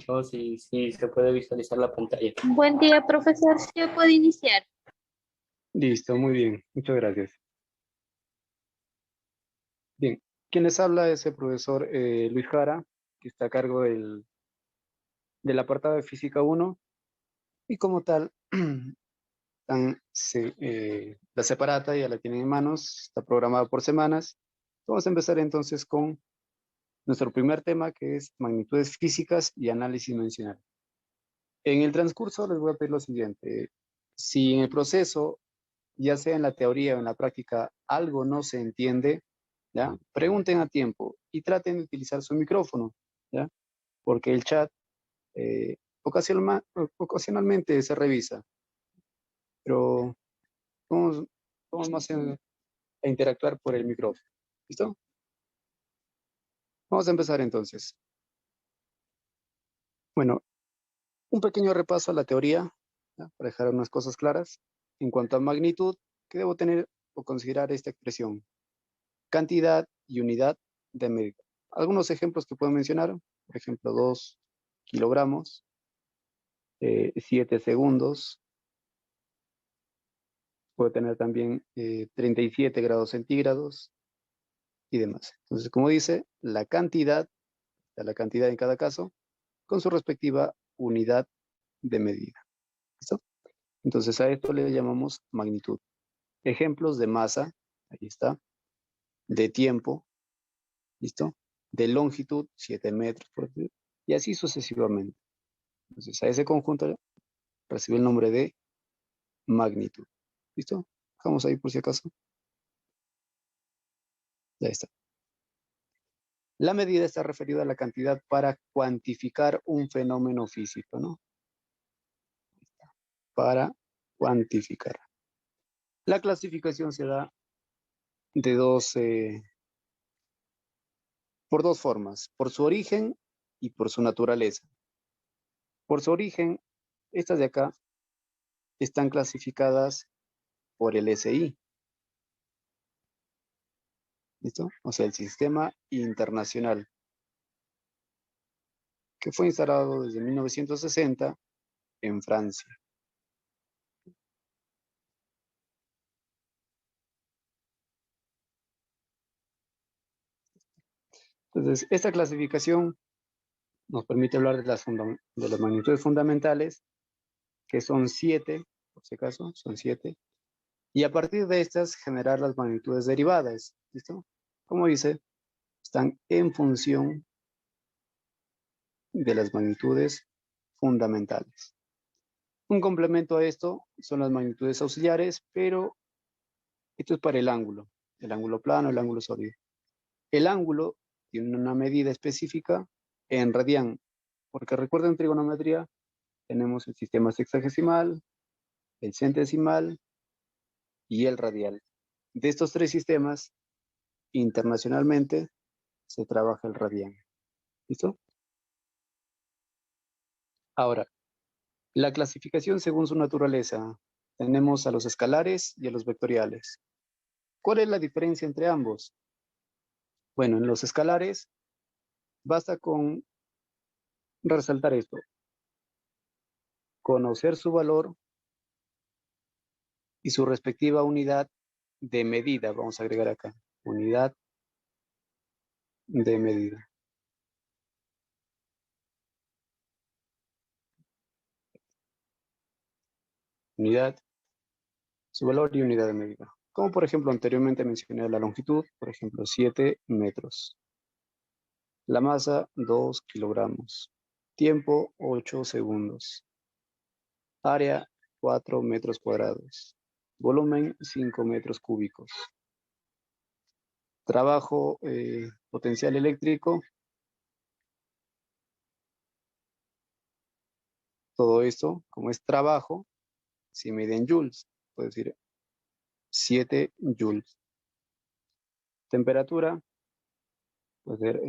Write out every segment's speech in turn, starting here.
escucho, si se puede visualizar la pantalla. Buen día, profesor. ¿Se puede iniciar? Listo, muy bien. Muchas gracias. Bien, quien les habla es el profesor Luis Jara, que está a cargo del apartado de Física 1, y como tal, la separata ya la tienen en manos, está programada por semanas. Vamos a empezar entonces con nuestro primer tema, que es magnitudes físicas y análisis dimensional. En el transcurso les voy a pedir lo siguiente. Si en el proceso, ya sea en la teoría o en la práctica, algo no se entiende, ¿ya? Pregunten a tiempo y traten de utilizar su micrófono, ¿ya? Porque el chat ocasionalmente se revisa, pero vamos más a interactuar por el micrófono. ¿Listo? Vamos a empezar entonces. Bueno, un pequeño repaso a la teoría, ¿ya? Para dejar unas cosas claras. En cuanto a magnitud, ¿qué debo tener o considerar esta expresión? Cantidad y unidad de medida. Algunos ejemplos que puedo mencionar, por ejemplo, 2 kilogramos, 7 segundos, puedo tener también 37 grados centígrados y demás. Entonces, como dice, la cantidad en cada caso, con su respectiva unidad de medida. ¿Listo? Entonces, a esto le llamamos magnitud. Ejemplos de masa, ahí está, de tiempo, ¿listo? De longitud, 7 metros, por ejemplo, y así sucesivamente. Entonces, a ese conjunto recibe el nombre de magnitud. ¿Listo? Dejamos ahí por si acaso. Ya está. La medida está referida a la cantidad para cuantificar un fenómeno físico, ¿no? Para cuantificar. La clasificación se da por dos formas, por su origen y por su naturaleza. Por su origen, estas de acá están clasificadas por el SI. ¿Listo? O sea, el Sistema Internacional, que fue instalado desde 1960 en Francia. Entonces, esta clasificación nos permite hablar de las magnitudes fundamentales, que son 7, por si acaso, son 7, y a partir de estas generar las magnitudes derivadas. ¿Listo? Como dice, están en función de las magnitudes fundamentales. Un complemento a esto son las magnitudes auxiliares, pero esto es para el ángulo plano, el ángulo sólido. El ángulo tiene una medida específica en radián, porque recuerden, trigonometría tenemos el sistema sexagesimal, el centesimal y el radial. De estos tres sistemas, internacionalmente se trabaja el radián. ¿Listo? Ahora, la clasificación según su naturaleza. Tenemos a los escalares y a los vectoriales. ¿Cuál es la diferencia entre ambos? Bueno, en los escalares basta con resaltar esto. Conocer su valor y su respectiva unidad de medida. Vamos a agregar acá. Unidad de medida. Unidad, su valor y unidad de medida. Como por ejemplo anteriormente mencioné la longitud, por ejemplo 7 metros. La masa 2 kilogramos. Tiempo 8 segundos. Área 4 metros cuadrados. Volumen 5 metros cúbicos. Trabajo potencial eléctrico. Todo esto, como es trabajo, se mide en joules. Puedo decir 7 joules. Temperatura, puede ser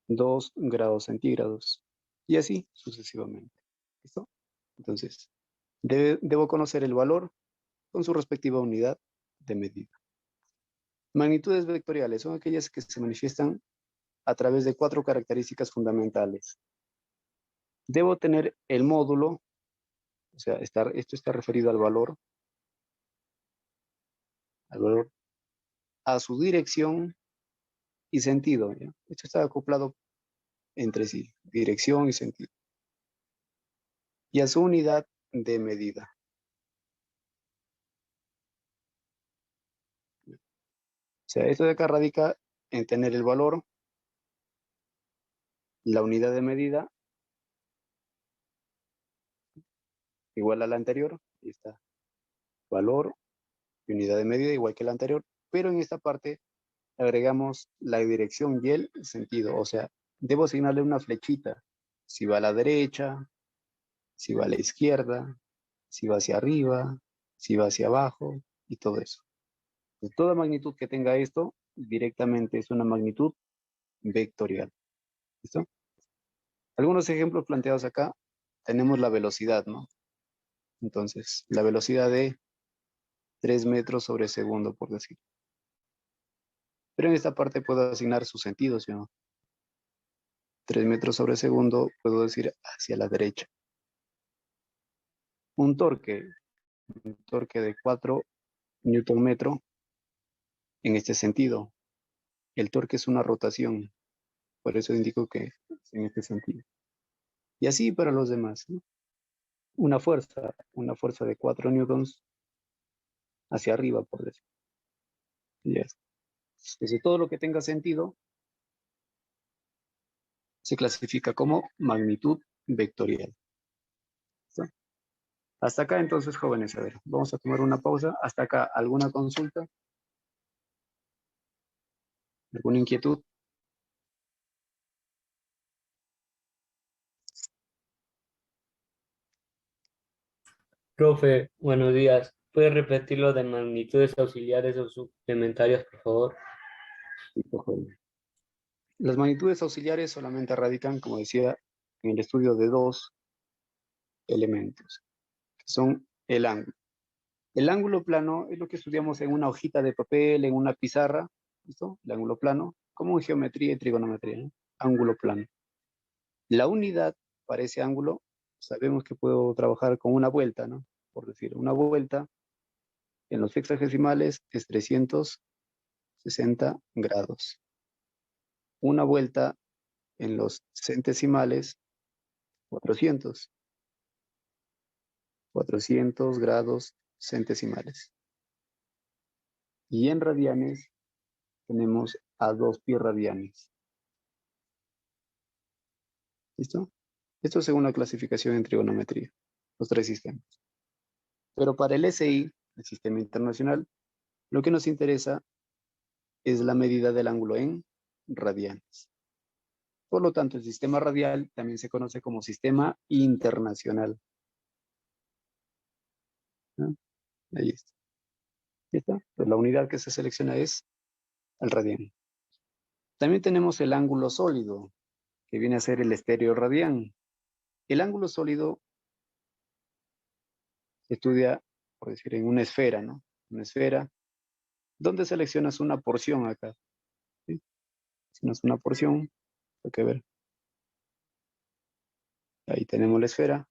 2 grados centígrados. Y así sucesivamente. ¿Listo? Entonces, debo conocer el valor con su respectiva unidad de medida. Magnitudes vectoriales son aquellas que se manifiestan a través de 4 características fundamentales. Debo tener el módulo, o sea, esto está referido al valor, a su dirección y sentido, ¿ya? Esto está acoplado entre sí, dirección y sentido. Y a su unidad de medida. O sea, esto de acá radica en tener el valor, la unidad de medida, igual a la anterior. Ahí está. Valor y unidad de medida igual que la anterior. Pero en esta parte agregamos la dirección y el sentido. O sea, debo asignarle una flechita. Si va a la derecha, si va a la izquierda, si va hacia arriba, si va hacia abajo y todo eso. Pues toda magnitud que tenga esto directamente es una magnitud vectorial. ¿Listo? Algunos ejemplos planteados acá. Tenemos la velocidad, ¿no? Entonces, la velocidad de 3 metros sobre segundo, por decir. Pero en esta parte puedo asignar sus sentidos, ¿sí? 3 metros sobre segundo, puedo decir hacia la derecha. Un torque de 4 newton metro en este sentido. El torque es una rotación, por eso indico que es en este sentido. Y así para los demás, ¿no? Una fuerza de 4 newtons hacia arriba, por decir. Yes. Entonces, todo lo que tenga sentido se clasifica como magnitud vectorial. ¿Listo? Hasta acá entonces, jóvenes, a ver, vamos a tomar una pausa. Hasta acá, ¿alguna consulta? ¿Alguna inquietud? Profe, buenos días. ¿Puede repetir lo de magnitudes auxiliares o suplementarias, por favor? Las magnitudes auxiliares solamente radican, como decía, en el estudio de dos elementos, que son el ángulo. El ángulo plano es lo que estudiamos en una hojita de papel, en una pizarra, ¿listo? El ángulo plano, como en geometría y trigonometría, ¿no? Ángulo plano. La unidad para ese ángulo, sabemos que puedo trabajar con una vuelta, ¿no? Por decir, una vuelta en los sexagesimales es 360 grados. Una vuelta en los centesimales, 400 grados centesimales. Y en radianes tenemos a 2 pi radianes. ¿Listo? Esto según la clasificación en trigonometría, los tres sistemas. Pero para el SI, el sistema internacional, lo que nos interesa es la medida del ángulo en radianes. Por lo tanto, el sistema radial también se conoce como sistema internacional. ¿No? Ahí está. ¿Listo? Pues la unidad que se selecciona es el radián. También tenemos el ángulo sólido, que viene a ser el estéreo radián. El ángulo sólido se estudia, por decir, en una esfera, ¿no? Una esfera, donde seleccionas una porción acá. ¿Sí? Seleccionas una porción, hay que ver. Ahí tenemos la esfera.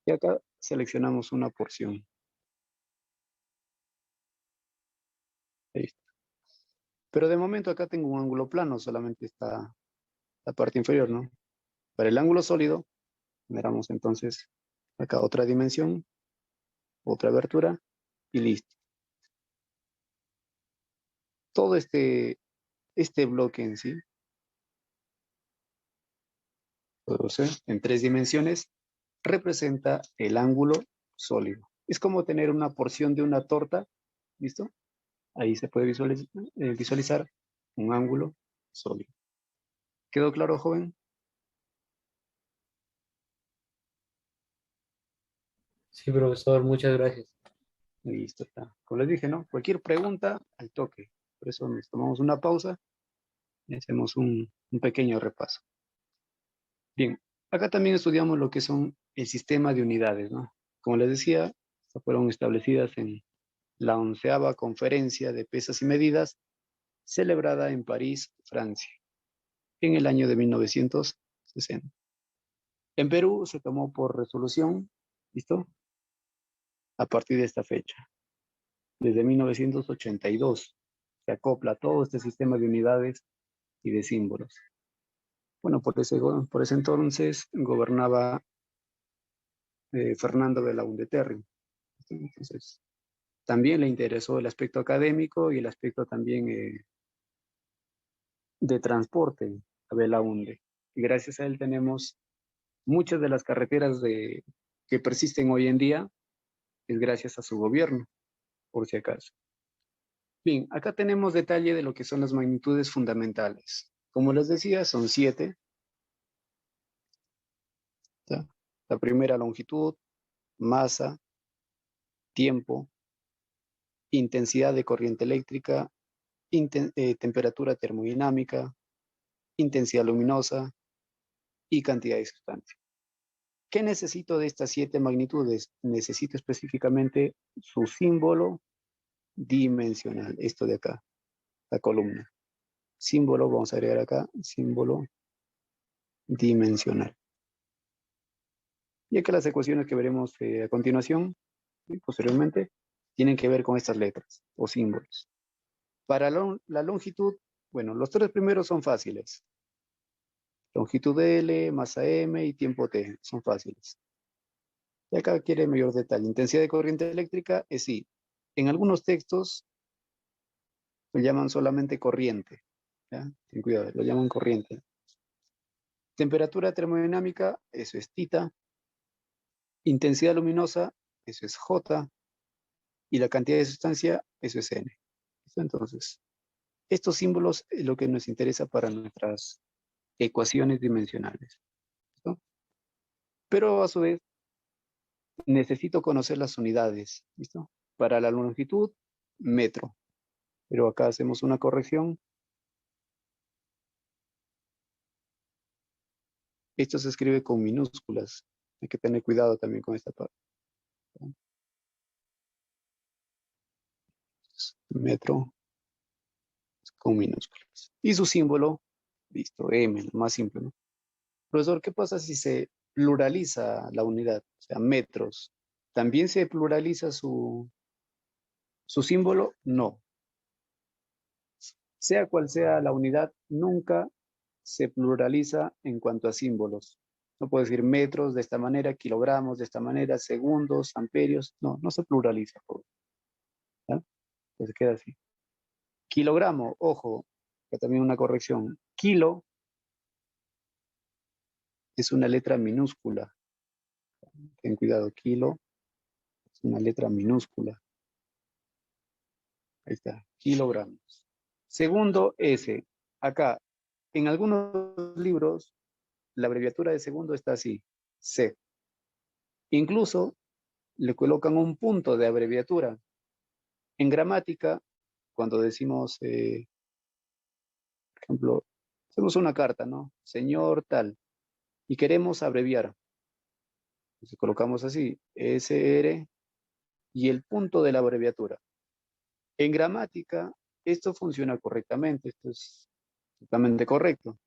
Y acá seleccionamos una porción. Ahí está. Pero de momento acá tengo un ángulo plano, solamente está la parte inferior, ¿no? Para el ángulo sólido, generamos entonces acá otra dimensión, otra abertura y listo. Todo este bloque en sí, puedo ser, en 3 dimensiones, representa el ángulo sólido. Es como tener una porción de una torta, ¿listo? Ahí se puede visualizar un ángulo sólido. ¿Quedó claro, joven? Sí, profesor, muchas gracias. Listo, está. Como les dije, ¿no? Cualquier pregunta, al toque. Por eso nos tomamos una pausa y hacemos un pequeño repaso. Bien, acá también estudiamos lo que son el sistema de unidades, ¿no? Como les decía, fueron establecidas en la 11ª Conferencia de Pesas y Medidas, celebrada en París, Francia, en el año de 1960. En Perú se tomó por resolución, ¿listo? A partir de esta fecha. Desde 1982 se acopla todo este sistema de unidades y de símbolos. Bueno, por ese entonces gobernaba Fernando Belaúnde Terry. Entonces, también le interesó el aspecto académico y el aspecto también de transporte a Belaúnde. Y gracias a él tenemos muchas de las carreteras que persisten hoy en día, es gracias a su gobierno, por si acaso. Bien, acá tenemos detalle de lo que son las magnitudes fundamentales. Como les decía, son 7. ¿Ya? La primera, longitud, masa, tiempo, intensidad de corriente eléctrica, temperatura termodinámica, intensidad luminosa y cantidad de sustancia. ¿Qué necesito de estas 7 magnitudes? Necesito específicamente su símbolo dimensional, esto de acá, la columna. Símbolo, vamos a agregar acá, símbolo dimensional. Y acá las ecuaciones que veremos a continuación, y posteriormente, tienen que ver con estas letras o símbolos. Para la longitud, bueno, los 3 primeros son fáciles. Longitud L, masa M y tiempo T, son fáciles. Y acá quiere mayor detalle. Intensidad de corriente eléctrica es I. En algunos textos lo llaman solamente corriente. ¿Ya? Ten cuidado, lo llaman corriente. Temperatura termodinámica, eso es tita. Intensidad luminosa, eso es J. Y la cantidad de sustancia, eso es N. Entonces, estos símbolos es lo que nos interesa para nuestras ecuaciones dimensionales. ¿Listo? Pero a su vez, necesito conocer las unidades. ¿Listo? Para la longitud, metro. Pero acá hacemos una corrección. Esto se escribe con minúsculas. Hay que tener cuidado también con esta parte. Metro con minúsculas. Y su símbolo, listo, M, lo más simple, ¿no? Profesor, ¿qué pasa si se pluraliza la unidad? O sea, metros. ¿También se pluraliza su símbolo? No. Sea cual sea la unidad, nunca se pluraliza en cuanto a símbolos. No puedo decir metros de esta manera, kilogramos de esta manera, segundos, amperios. No, no se pluraliza. ¿Ya? Pues queda así. Kilogramo, ojo, que también una corrección. Kilo es una letra minúscula. Ten cuidado, kilo es una letra minúscula. Ahí está, kilogramos. Segundo, S. Acá, en algunos libros, la abreviatura de segundo está así, C. Incluso le colocan un punto de abreviatura. En gramática, cuando decimos, por ejemplo, hacemos una carta, ¿no? Señor tal, y queremos abreviar. Entonces colocamos así, SR y el punto de la abreviatura. En gramática, esto funciona correctamente, esto es totalmente correcto.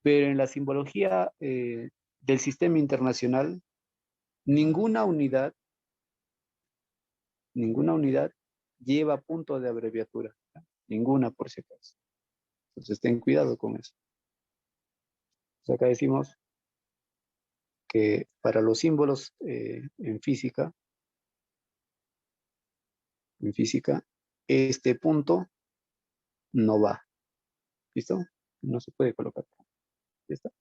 Pero en la simbología del sistema internacional, ninguna unidad lleva punto de abreviatura. ¿Ya? Ninguna, por si acaso. Entonces, ten cuidado con eso. Entonces, acá decimos que para los símbolos en física, este punto no va. ¿Listo? No se puede colocar. ¿Listo?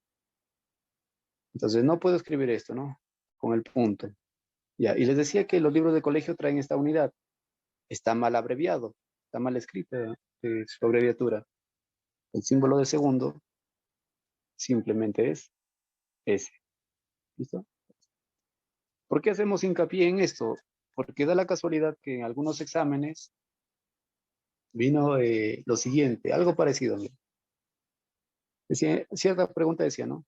Entonces, no puedo escribir esto, ¿no? Con el punto. Ya, y les decía que los libros de colegio traen esta unidad. Está mal abreviado, está mal escrita su abreviatura. El símbolo de segundo simplemente es S. ¿Listo? ¿Por qué hacemos hincapié en esto? Porque da la casualidad que en algunos exámenes vino lo siguiente, algo parecido. Mira. Decía, cierta pregunta decía, ¿no?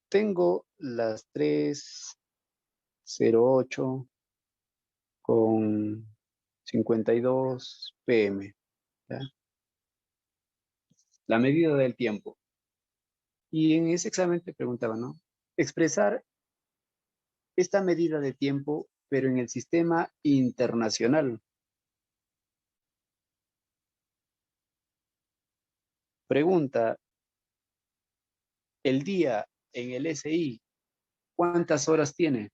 Tengo las 3:08 con 52 pm. ¿Ya? La medida del tiempo. Y en ese examen te preguntaba, ¿no? Expresar esta medida de tiempo, pero en el sistema internacional. Pregunta, el día en el SI, ¿cuántas horas tiene?